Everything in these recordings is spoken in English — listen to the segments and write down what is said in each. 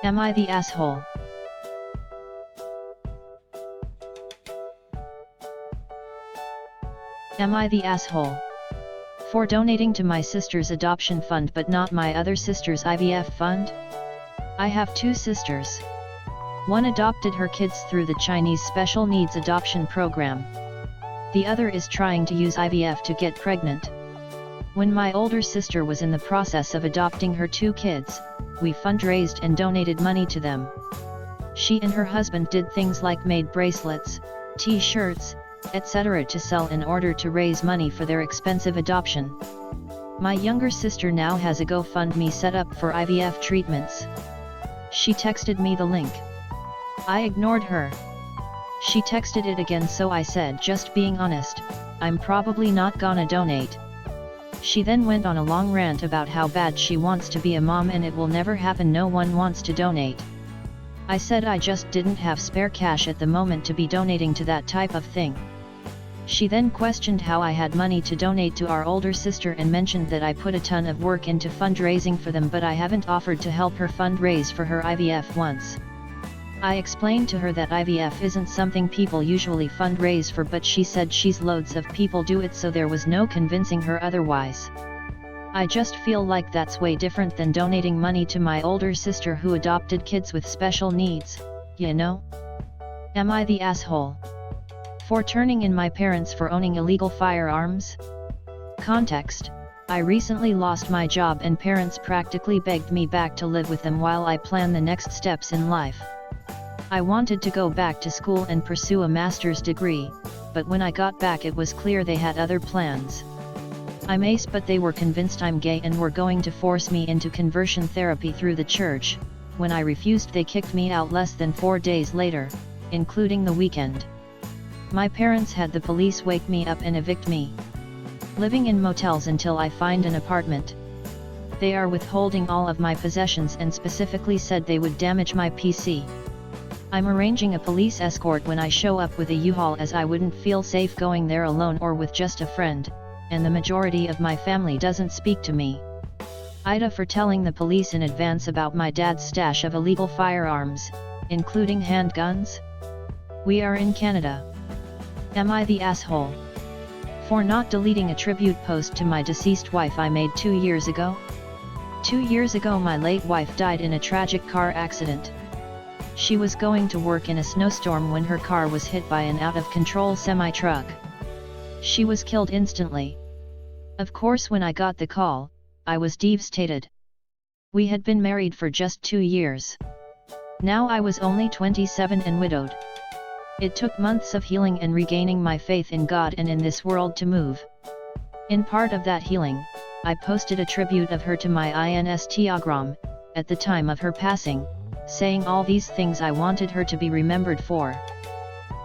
Am I the asshole? Am I the asshole? For donating to my sister's adoption fund but not my other sister's IVF fund? I have two sisters. One adopted her kids through the Chinese Special Needs Adoption Program. The other is trying to use IVF to get pregnant. When my older sister was in the process of adopting her two kids, we fundraised and donated money to them. She and her husband did things like made bracelets, t-shirts, etc. to sell in order to raise money for their expensive adoption. My younger sister now has a GoFundMe set up for IVF treatments. She texted me the link. I ignored her. She texted it again, so I said, just being honest, I'm probably not gonna donate. She then went on a long rant about how bad she wants to be a mom and it will never happen, no one wants to donate. I said I just didn't have spare cash at the moment to be donating to that type of thing. She then questioned how I had money to donate to our older sister and mentioned that I put a ton of work into fundraising for them, but I haven't offered to help her fundraise for her IVF once. I explained to her that IVF isn't something people usually fundraise for, but she said she's loads of people do it, so there was no convincing her otherwise. I just feel like that's way different than donating money to my older sister who adopted kids with special needs, you know? Am I the asshole? For turning in my parents for owning illegal firearms? Context: I recently lost my job and parents practically begged me back to live with them while I plan the next steps in life. I wanted to go back to school and pursue a master's degree, but when I got back it was clear they had other plans. I'm ace, but they were convinced I'm gay and were going to force me into conversion therapy through the church. When I refused, they kicked me out less than 4 days later, including the weekend. My parents had the police wake me up and evict me. Living in motels until I find an apartment. They are withholding all of my possessions and specifically said they would damage my PC. I'm arranging a police escort when I show up with a U-Haul, as I wouldn't feel safe going there alone or with just a friend, and the majority of my family doesn't speak to me. Ida for telling the police in advance about my dad's stash of illegal firearms, including handguns. We are in Canada. Am I the asshole? For not deleting a tribute post to my deceased wife I made 2 years ago? 2 years ago my late wife died in a tragic car accident. She was going to work in a snowstorm when her car was hit by an out-of-control semi-truck. She was killed instantly. Of course, when I got the call, I was devastated. We had been married for just 2 years. Now I was only 27 and widowed. It took months of healing and regaining my faith in God and in this world to move. In part of that healing, I posted a tribute of her to my Instagram, at the time of her passing, saying all these things I wanted her to be remembered for.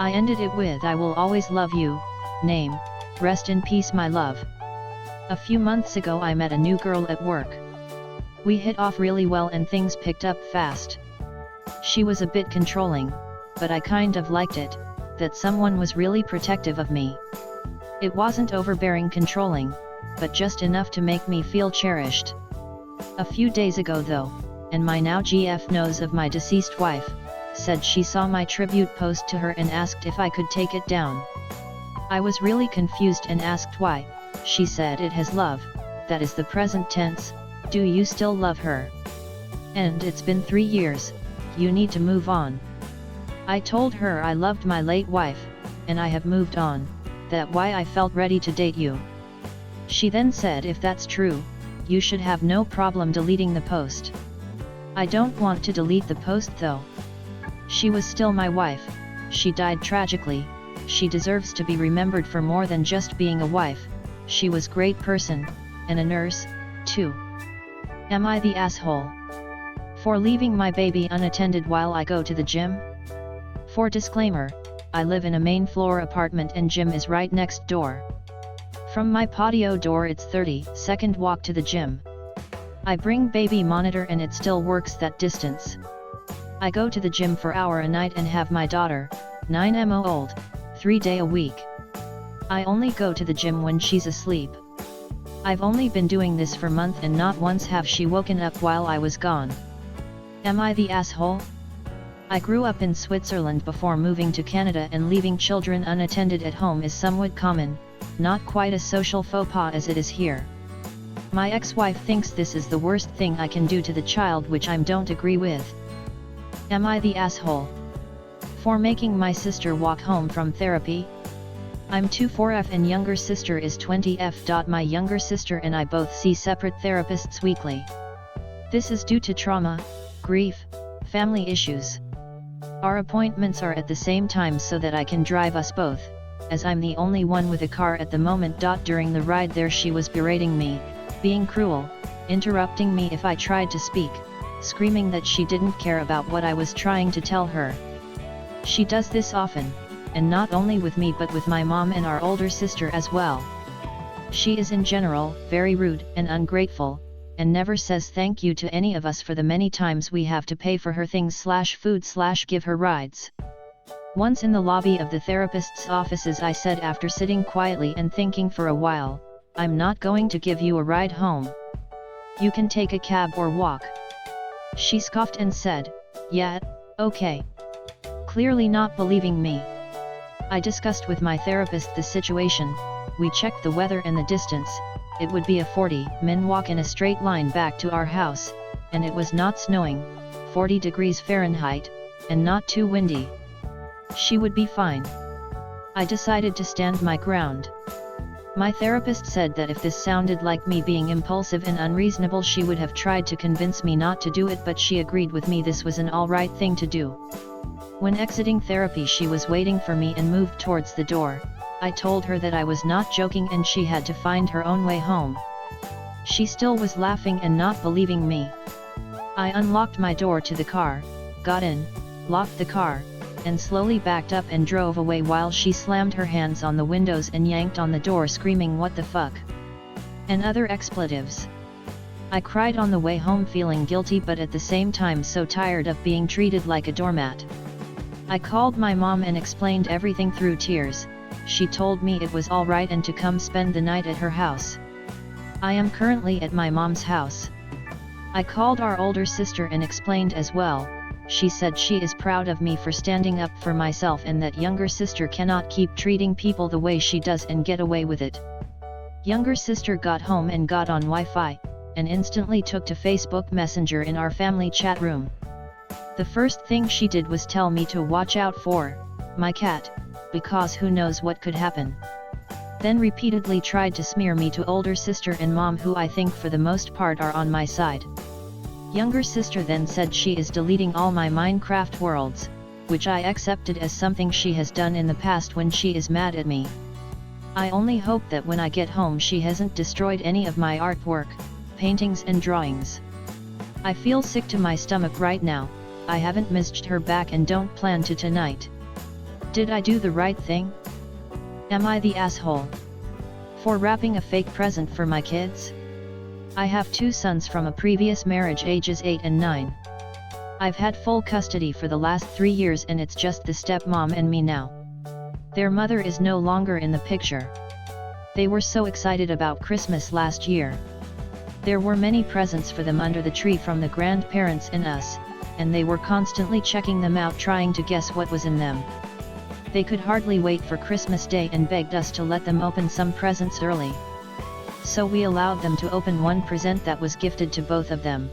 I ended it with, "I will always love you, name, rest in peace my love." A few months ago I met a new girl at work. We hit off really well and things picked up fast. She was a bit controlling, but I kind of liked it, that someone was really protective of me. It wasn't overbearing controlling, but just enough to make me feel cherished. A few days ago though, and my now GF knows of my deceased wife, said she saw my tribute post to her and asked if I could take it down. I was really confused and asked why. She said, "It has love, that is the present tense, do you still love her? And it's been 3 years, you need to move on." I told her I loved my late wife, and I have moved on, that why I felt ready to date you. She then said, "If that's true, you should have no problem deleting the post." I don't want to delete the post though. She was still my wife, she died tragically, she deserves to be remembered for more than just being a wife, she was a great person, and a nurse, too. Am I the asshole? For leaving my baby unattended while I go to the gym? For disclaimer, I live in a main floor apartment and gym is right next door. From my patio door it's 30-second walk to the gym. I bring baby monitor and it still works that distance. I go to the gym for hour a night and have my daughter, 9 old, 3 day a week. I only go to the gym when she's asleep. I've only been doing this for months and not once have she woken up while I was gone. Am I the asshole? I grew up in Switzerland before moving to Canada, and leaving children unattended at home is somewhat common, not quite a social faux pas as it is here. My ex-wife thinks this is the worst thing I can do to the child, which I don't agree with. Am I the asshole for making my sister walk home from therapy? I'm 24F and younger sister is 20F. My younger sister and I both see separate therapists weekly. This is due to trauma, grief, family issues. Our appointments are at the same time so that I can drive us both, as I'm the only one with a car at the moment. During the ride there she was berating me, being cruel, interrupting me if I tried to speak, screaming that she didn't care about what I was trying to tell her. She does this often, and not only with me but with my mom and our older sister as well. She is in general very rude and ungrateful, and never says thank you to any of us for the many times we have to pay for her things/food/give her rides. Once in the lobby of the therapist's offices I said, after sitting quietly and thinking for a while, "I'm not going to give you a ride home. You can take a cab or walk." She scoffed and said, "Yeah, okay." Clearly not believing me. I discussed with my therapist the situation. We checked the weather and the distance. It would be a 40-minute walk in a straight line back to our house, and it was not snowing, 40 degrees Fahrenheit, and not too windy. She would be fine. I decided to stand my ground. My therapist said that if this sounded like me being impulsive and unreasonable, she would have tried to convince me not to do it, but she agreed with me this was an alright thing to do. When exiting therapy she was waiting for me and moved towards the door. I told her that I was not joking and she had to find her own way home. She still was laughing and not believing me. I unlocked my door to the car, got in, locked the car, and slowly backed up and drove away while she slammed her hands on the windows and yanked on the door screaming "What the fuck?" and other expletives. I cried on the way home, feeling guilty but at the same time so tired of being treated like a doormat. I called my mom and explained everything through tears. She told me it was all right and to come spend the night at her house. I am currently at my mom's house. I called our older sister and explained as well. She said she is proud of me for standing up for myself and that younger sister cannot keep treating people the way she does and get away with it. Younger sister got home and got on Wi-Fi, and instantly took to Facebook Messenger in our family chat room. The first thing she did was tell me to watch out for my cat, because who knows what could happen. Then repeatedly tried to smear me to older sister and mom, who I think for the most part are on my side. Younger sister then said she is deleting all my Minecraft worlds, which I accepted as something she has done in the past when she is mad at me. I only hope that when I get home she hasn't destroyed any of my artwork, paintings and drawings. I feel sick to my stomach right now. I haven't messaged her back and don't plan to tonight. Did I do the right thing? Am I the asshole for wrapping a fake present for my kids? I have 2 sons from a previous marriage, ages 8 and 9. I've had full custody for the last 3 years and it's just the stepmom and me now. Their mother is no longer in the picture. They were so excited about Christmas last year. There were many presents for them under the tree from the grandparents and us, and they were constantly checking them out, trying to guess what was in them. They could hardly wait for Christmas Day and begged us to let them open some presents early. So we allowed them to open one present that was gifted to both of them.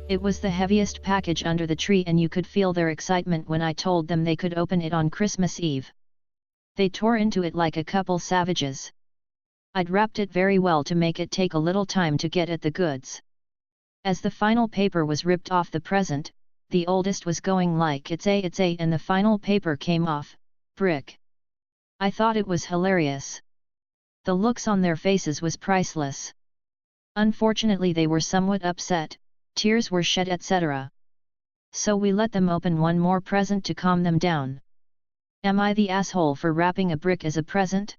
It was the heaviest package under the tree and you could feel their excitement when I told them they could open it on Christmas Eve. They tore into it like a couple savages. I'd wrapped it very well to make it take a little time to get at the goods. As the final paper was ripped off the present, the oldest was going like it's a and the final paper came off, brick. I thought it was hilarious. The looks on their faces was priceless. Unfortunately they were somewhat upset, tears were shed etc. So we let them open one more present to calm them down. Am I the asshole for wrapping a brick as a present?